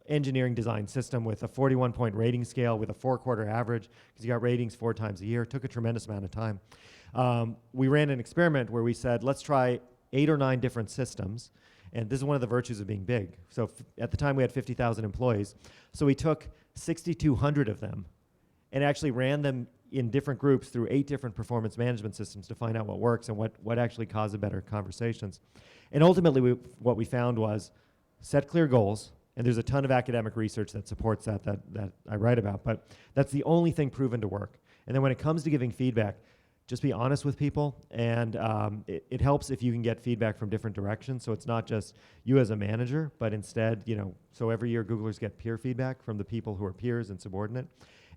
engineering design system with a 41-point rating scale with a 4-quarter average, because you got ratings 4 times a year. It took a tremendous amount of time. We ran an experiment where we said, let's try 8 or 9 different systems. And this is one of the virtues of being big. So at the time we had 50,000 employees. So we took 6,200 of them and actually ran them in different groups through 8 different performance management systems to find out what works and what actually causes better conversations. And ultimately what we found was set clear goals. And there's a ton of academic research that supports that I write about, but that's the only thing proven to work. And then when it comes to giving feedback, just be honest with people, and it helps if you can get feedback from different directions. So it's not just you as a manager, but instead, so every year Googlers get peer feedback from the people who are peers and subordinate,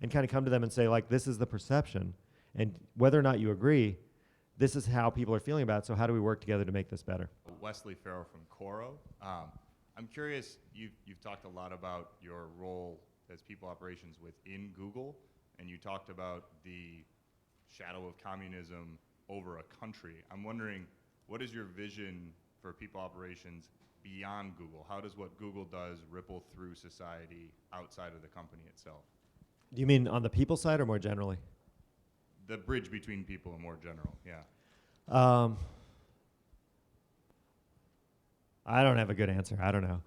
and kind of come to them and say, like, this is the perception, and whether or not you agree, this is how people are feeling about it, so how do we work together to make this better? Wesley Farrell from Coro. I'm curious, you've talked a lot about your role as people operations within Google, and you talked about the shadow of communism over a country. I'm wondering, what is your vision for people operations beyond Google? How does what Google does ripple through society outside of the company itself? Do you mean on the people side or more generally? The bridge between people and more general, yeah. I don't have a good answer. I don't know.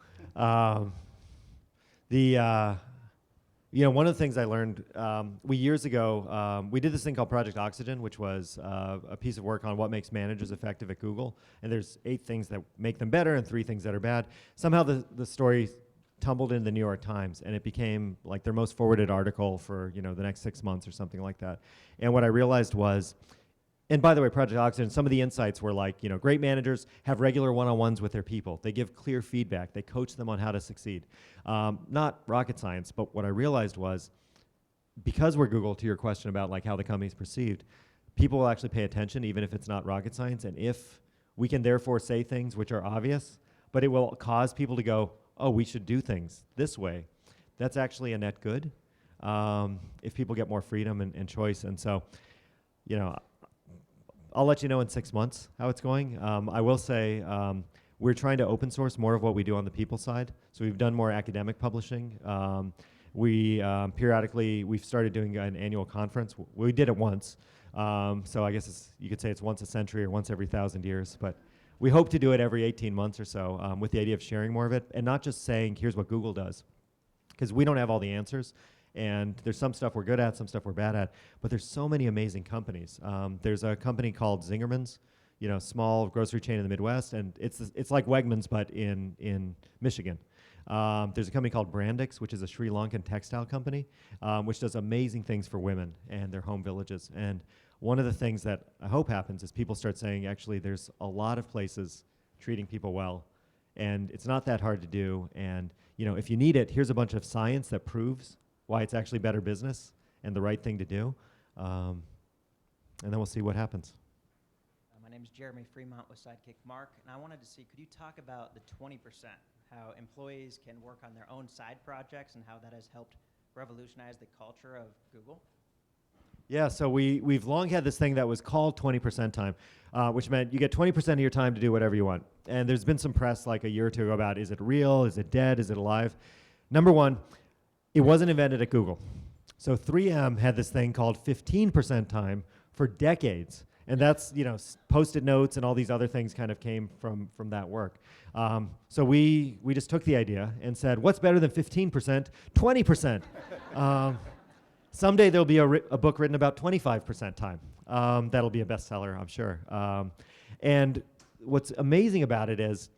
One of the things I learned, years ago, we did this thing called Project Oxygen, which was a piece of work on what makes managers effective at Google. And there's 8 things that make them better and 3 things that are bad. Somehow the story tumbled in the New York Times, and it became like their most forwarded article for the next 6 months or something like that. And what I realized was, and by the way, Project Oxygen, some of the insights were like, great managers have regular one-on-ones with their people. They give clear feedback. They coach them on how to succeed. Not rocket science, but what I realized was, because we're Google, to your question about like how the company's perceived, people will actually pay attention even if it's not rocket science. And if we can therefore say things which are obvious, but it will cause people to go, oh, we should do things this way, that's actually a net good if people get more freedom and choice. And so, I'll let you know in 6 months how it's going. I will say we're trying to open source more of what we do on the people side. So we've done more academic publishing. Periodically, we've started doing an annual conference. We did it once. So I guess you could say it's once a century or once every 1,000 years. But we hope to do it every 18 months or so with the idea of sharing more of it and not just saying, here's what Google does. Because we don't have all the answers. And there's some stuff we're good at, some stuff we're bad at, but there's so many amazing companies. There's a company called Zingerman's, small grocery chain in the Midwest, and it's like Wegmans, but in Michigan. There's a company called Brandix, which is a Sri Lankan textile company, which does amazing things for women and their home villages. And one of the things that I hope happens is people start saying, actually, there's a lot of places treating people well, and it's not that hard to do. And if you need it, here's a bunch of science that proves why it's actually better business and the right thing to do. And then we'll see what happens. My name is Jeremy Fremont with Sidekick Mark, and I wanted to see, could you talk about the 20%, how employees can work on their own side projects and how that has helped revolutionize the culture of Google? Yeah, so we've long had this thing that was called 20% time, which meant you get 20% of your time to do whatever you want. And there's been some press like a year or two ago about, is it real, is it dead, is it alive? Number one, it wasn't invented at Google. So 3M had this thing called 15% time for decades. And that's, Post-it notes and all these other things kind of came from that work. So we just took the idea and said, what's better than 15%? 20%. Someday there'll be a book written about 25% time. That'll be a bestseller, I'm sure. And what's amazing about it is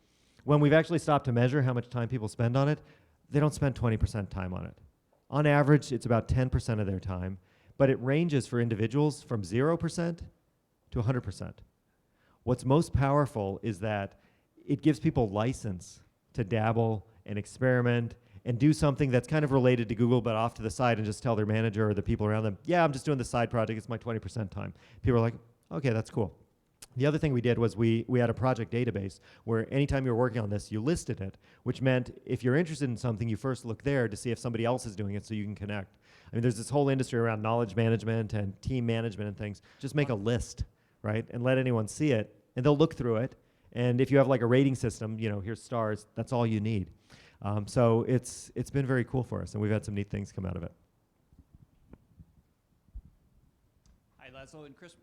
when we've actually stopped to measure how much time people spend on it, they don't spend 20% time on it. On average, it's about 10% of their time, but it ranges for individuals from 0% to 100%. What's most powerful is that it gives people license to dabble and experiment and do something that's kind of related to Google but off to the side and just tell their manager or the people around them, yeah, I'm just doing this side project, it's my 20% time. People are like, okay, that's cool. The other thing we did was we had a project database where anytime you were working on this, you listed it, which meant if you're interested in something, you first look there to see if somebody else is doing it so you can connect. I mean, there's this whole industry around knowledge management and team management and things. Just make a list, right, and let anyone see it, and they'll look through it. And if you have like a rating system, you know, here's stars, that's all you need. So it's been very cool for us, and we've had some neat things come out of it. Hi, Laszlo and Chris.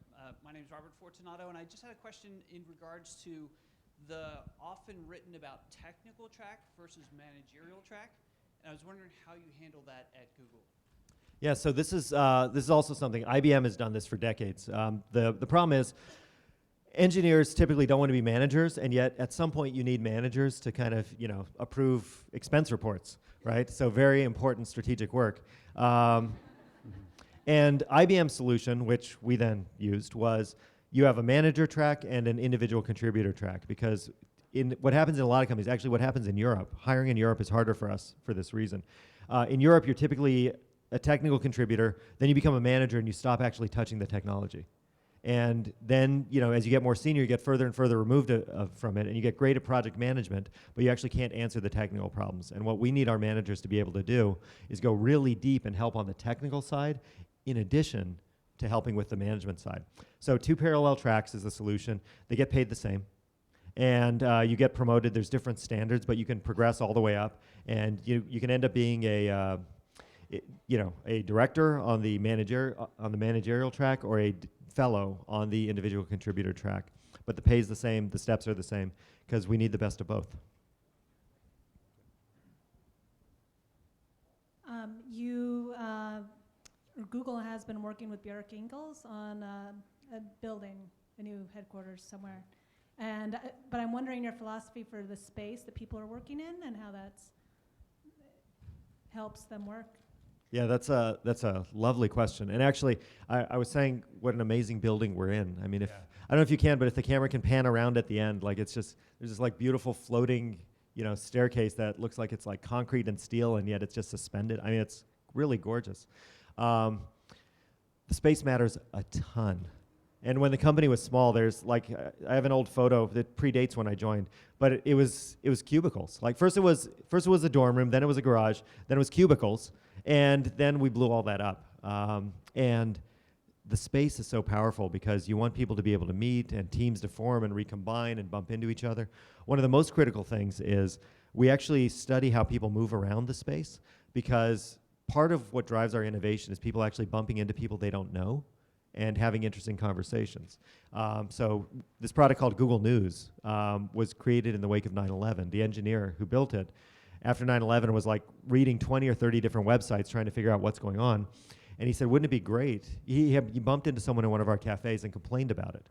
My name is Robert Fortunato, and I just had a question in regards to the often written about technical track versus managerial track. And I was wondering how you handle that at Google. Yeah, so this is also something, IBM has done this for decades. The problem is, engineers typically don't want to be managers, and yet at some point you need managers to kind of, you know, approve expense reports, right? So very important strategic work. And IBM's solution, which we then used, was you have a manager track and an individual contributor track, because what happens in a lot of companies, actually what happens in Europe, hiring in Europe is harder for us for this reason. In Europe, you're typically a technical contributor, then you become a manager and you stop actually touching the technology. And then, you know, as you get more senior, you get further and further removed from it, and you get great at project management, but you actually can't answer the technical problems. And what we need our managers to be able to do is go really deep and help on the technical side, in addition to helping with the management side. So 2 parallel tracks is the solution. They get paid the same. And you get promoted. There's different standards, but you can progress all the way up. And you can end up being a director on the managerial track, or a fellow on the individual contributor track. But the pay is the same, the steps are the same, because we need the best of both. Google has been working with Björk Ingels on building a new headquarters somewhere. But I'm wondering your philosophy for the space that people are working in and how that helps them work. Yeah, that's a lovely question. And actually, I was saying what an amazing building we're in. I mean, I don't know if you can, but if the camera can pan around at the end, like there's this like beautiful floating, you know, staircase that looks like it's like concrete and steel, and yet it's just suspended. I mean, it's really gorgeous. The space matters a ton. And when the company was small, there's like, I have an old photo that predates when I joined, but it was cubicles. Like first it was a dorm room, then it was a garage, then it was cubicles, and then we blew all that up. And the space is so powerful because you want people to be able to meet and teams to form and recombine and bump into each other. One of the most critical things is we actually study how people move around the space, because part of what drives our innovation is people actually bumping into people they don't know and having interesting conversations. So this product called Google News was created in the wake of 9/11. The engineer who built it after 9/11 was like reading 20 or 30 different websites trying to figure out what's going on. And he said, wouldn't it be great? He bumped into someone in one of our cafes and complained about it.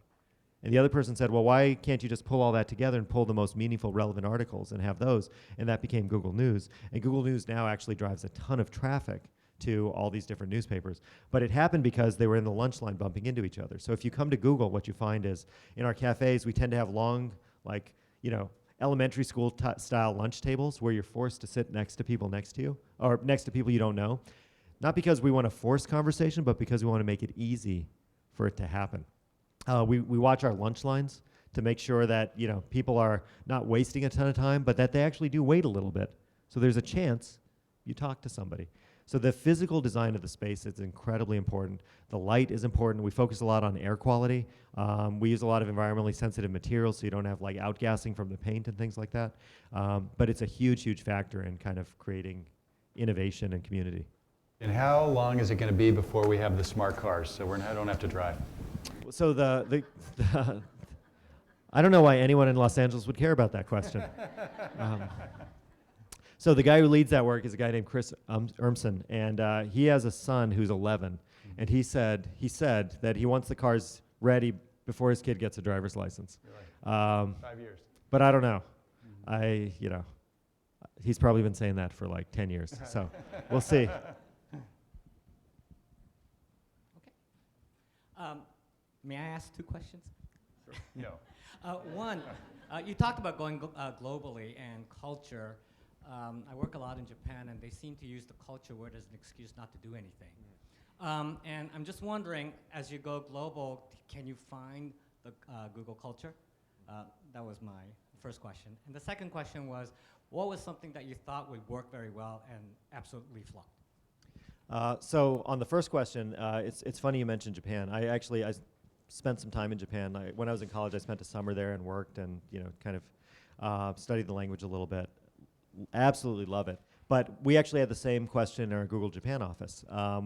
And the other person said, well, why can't you just pull all that together and pull the most meaningful, relevant articles and have those? And that became Google News. And Google News now actually drives a ton of traffic to all these different newspapers. But it happened because they were in the lunch line bumping into each other. So if you come to Google, what you find is in our cafes, we tend to have long, like, you know, elementary school style lunch tables where you're forced to sit next to people next to you, or next to people you don't know. Not because we want to force conversation, but because we want to make it easy for it to happen. We watch our lunch lines to make sure that, you know, people are not wasting a ton of time, but that they actually do wait a little bit. So there's a chance you talk to somebody. So the physical design of the space is incredibly important. The light is important. We focus a lot on air quality. We use a lot of environmentally sensitive materials so you don't have like outgassing from the paint and things like that. But it's a huge, huge factor in kind of creating innovation and community. And how long is it going to be before we have the smart cars so I don't have to drive? So I don't know why anyone in Los Angeles would care about that question. So the guy who leads that work is a guy named Chris Urmson, and he has a son who's 11, and he said that he wants the cars ready before his kid gets a driver's license. Really? 5 years. But I don't know. He's probably been saying that for like 10 years, so we'll see. May I ask 2 questions? No. One, you talked about going globally and culture. I work a lot in Japan, and they seem to use the culture word as an excuse not to do anything. And I'm just wondering, as you go global, can you find the Google culture? That was my first question. And the second question was, what was something that you thought would work very well and absolutely flopped? So on the first question, it's funny you mentioned Japan. I spent some time in Japan. When I was in college, I spent a summer there and worked and kind of studied the language a little bit. Absolutely love it. But we actually had the same question in our Google Japan office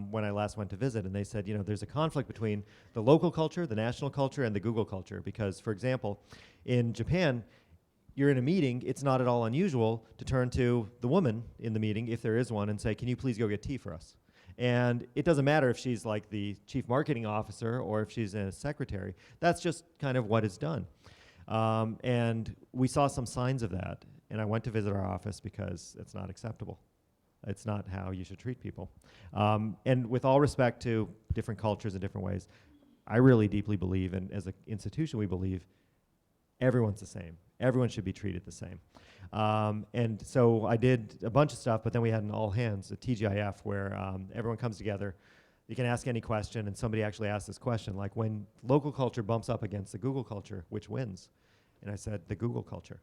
when I last went to visit, and they said, there's a conflict between the local culture, the national culture, and the Google culture. Because, for example, in Japan, you're in a meeting, it's not at all unusual to turn to the woman in the meeting, if there is one, and say, can you please go get tea for us? And it doesn't matter if she's like the chief marketing officer or if she's a secretary. That's just kind of what is done. And we saw some signs of that. And I went to visit our office because it's not acceptable. It's not how you should treat people. And with all respect to different cultures in different ways, I really deeply believe, and as an institution we believe, everyone's the same. Everyone should be treated the same. And so I did a bunch of stuff, but then we had an all hands, a TGIF, where everyone comes together. You can ask any question, and somebody actually asked this question, like, when local culture bumps up against the Google culture, which wins? And I said, the Google culture.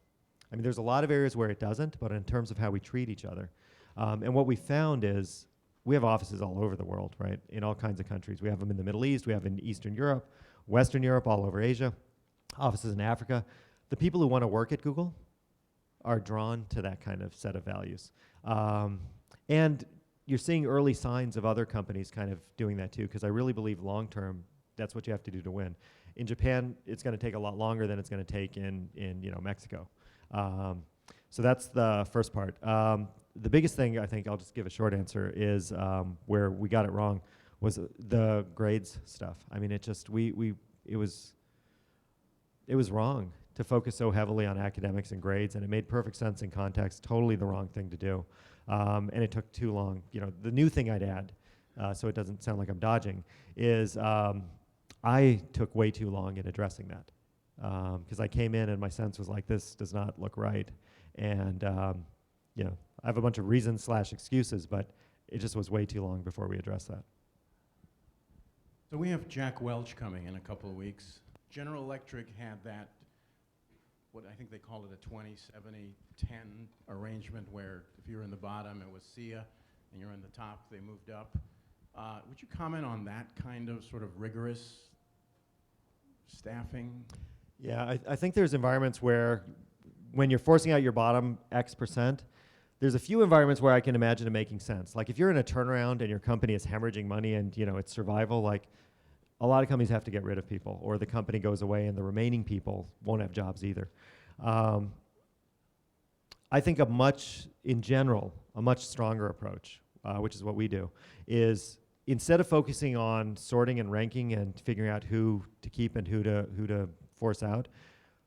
I mean, there's a lot of areas where it doesn't, but in terms of how we treat each other. And what we found is we have offices all over the world, right, in all kinds of countries. We have them in the Middle East, we have in Eastern Europe, Western Europe, all over Asia, offices in Africa. The people who want to work at Google are drawn to that kind of set of values. And you're seeing early signs of other companies kind of doing that too, because I really believe long-term, that's what you have to do to win. In Japan, it's going to take a lot longer than it's going to take in Mexico. So that's the first part. The biggest thing, I think, I'll just give a short answer, is where we got it wrong was the grades stuff. I mean, it was wrong to focus so heavily on academics and grades, and it made perfect sense in context, totally the wrong thing to do. And it took too long. The new thing I'd add, so it doesn't sound like I'm dodging, is I took way too long in addressing that. Because I came in and my sense was like, this does not look right. And, I have a bunch of reasons / excuses, but it just was way too long before we addressed that. So we have Jack Welch coming in a couple of weeks. General Electric had that, what I think they call it a 20-70-10 arrangement, where if you're in the bottom, it was SIA, and you're in the top, they moved up. Would you comment on that kind of sort of rigorous staffing? Yeah, I think there's environments where when you're forcing out your bottom X%, there's a few environments where I can imagine it making sense. Like if you're in a turnaround and your company is hemorrhaging money and it's survival, like a lot of companies have to get rid of people, or the company goes away and the remaining people won't have jobs either. I think in general, a much stronger approach, which is what we do, is instead of focusing on sorting and ranking and figuring out who to keep and who to force out,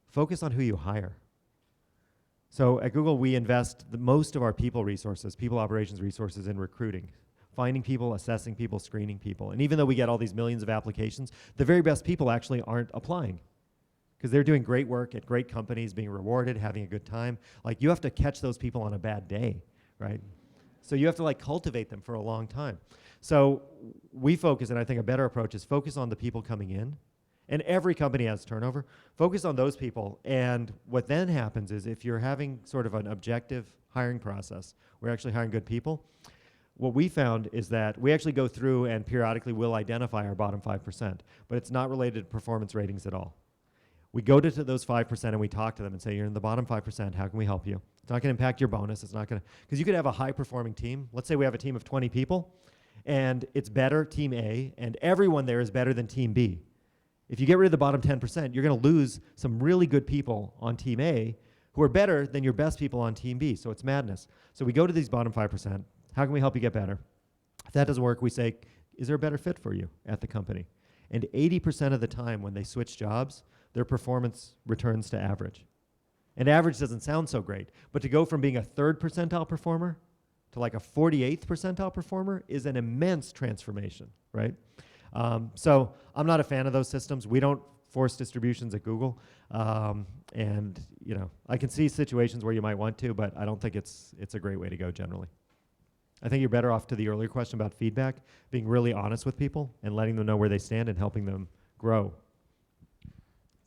focus on who you hire. So at Google, we invest most of our people operations resources in recruiting, finding people, assessing people, screening people. And even though we get all these millions of applications, the very best people actually aren't applying because they're doing great work at great companies, being rewarded, having a good time. Like you have to catch those people on a bad day, right? So you have to cultivate them for a long time. So we focus, and I think a better approach is focus on the people coming in. And every company has turnover. Focus on those people. And what then happens is if you're having sort of an objective hiring process, we're actually hiring good people. What we found is that we actually go through and periodically will identify our bottom 5%, but it's not related to performance ratings at all. We go to those 5% and we talk to them and say, you're in the bottom 5%, how can we help you? It's not going to impact your bonus. It's not going to, because you could have a high-performing team. Let's say we have a team of 20 people, and it's better, team A, and everyone there is better than team B. If you get rid of the bottom 10%, you're going to lose some really good people on team A who are better than your best people on team B, so it's madness. So we go to these bottom 5%. How can we help you get better? If that doesn't work, we say, is there a better fit for you at the company? And 80% of the time when they switch jobs, their performance returns to average. And average doesn't sound so great, but to go from being a 3rd percentile performer to like a 48th percentile performer is an immense transformation, right? So I'm not a fan of those systems. We don't forced distributions at Google. And you know, I can see situations where you might want to, but I don't think it's a great way to go generally. I think you're better off to the earlier question about feedback, being really honest with people and letting them know where they stand and helping them grow.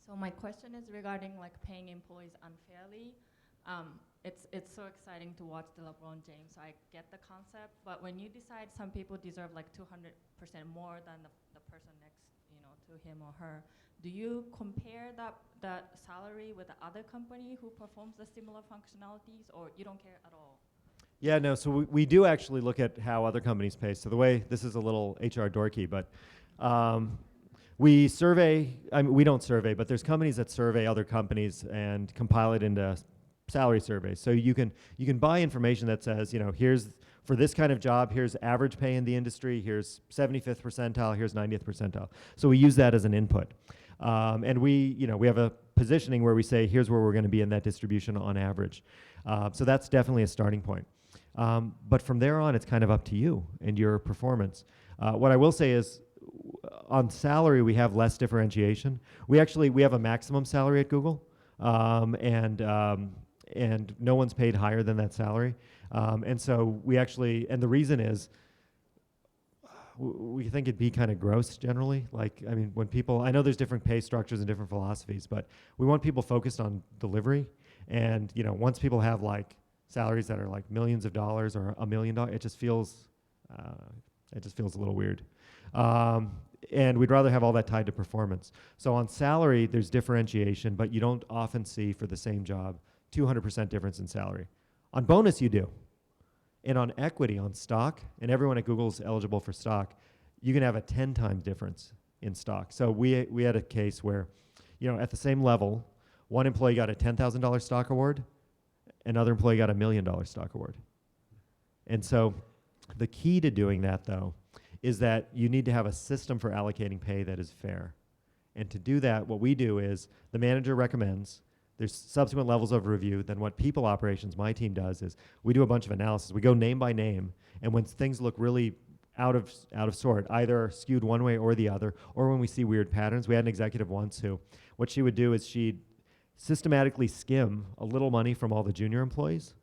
So my question is regarding like paying employees unfairly. It's so exciting to watch the LeBron James. So I get the concept, but when you decide some people deserve like 200% more than the person next, to him or her, do you compare that salary with the other company who performs the similar functionalities, or you don't care at all? Yeah, no, so we do actually look at how other companies pay. So the way, this is a little HR dorky, but we survey, I mean, we don't survey, but there's companies that survey other companies and compile it into salary surveys. So you can buy information that says, here's, for this kind of job, here's average pay in the industry, here's 75th percentile, here's 90th percentile. So we use that as an input. And we have a positioning where we say, here's where we're going to be in that distribution on average. So that's definitely a starting point. But from there on, it's kind of up to you and your performance. What I will say is, on salary, we have less differentiation. We have a maximum salary at Google, and no one's paid higher than that salary. And so and the reason is, we think it'd be kind of gross generally. Like, I mean, when people, I know there's different pay structures and different philosophies, but we want people focused on delivery. And, once people have like salaries that are like millions of dollars or $1 million, it just feels a little weird. And we'd rather have all that tied to performance. So on salary, there's differentiation, but you don't often see for the same job 200% difference in salary. On bonus, you do. And on equity, on stock, and everyone at Google is eligible for stock, you can have a 10 times difference in stock. So we had a case where, at the same level, one employee got a $10,000 stock award, another employee got a $1 million stock award. And so the key to doing that, though, is that you need to have a system for allocating pay that is fair. And to do that, what we do is the manager recommends, there's subsequent levels of review. Then what people operations, my team, does is we do a bunch of analysis. We go name by name, and when things look really out of sort, either skewed one way or the other, or when we see weird patterns. We had an executive once who, what she would do is she'd systematically skim a little money from all the junior employees.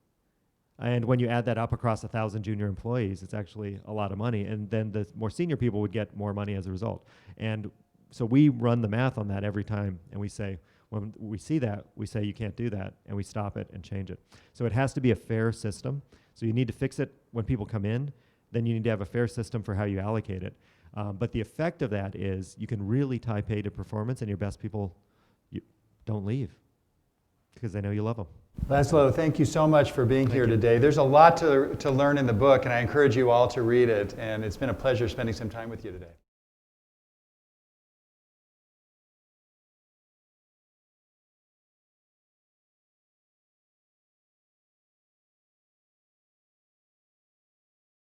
And when you add that up across 1,000 junior employees, it's actually a lot of money. And then the more senior people would get more money as a result. And so we run the math on that every time, and we say, when we see that, we say you can't do that, and we stop it and change it. So it has to be a fair system. So you need to fix it when people come in, then you need to have a fair system for how you allocate it. But the effect of that is you can really tie pay to performance, and your best people don't leave because they know you love them. Laszlo, thank you so much for being here today. There's a lot to learn in the book, and I encourage you all to read it, and it's been a pleasure spending some time with you today.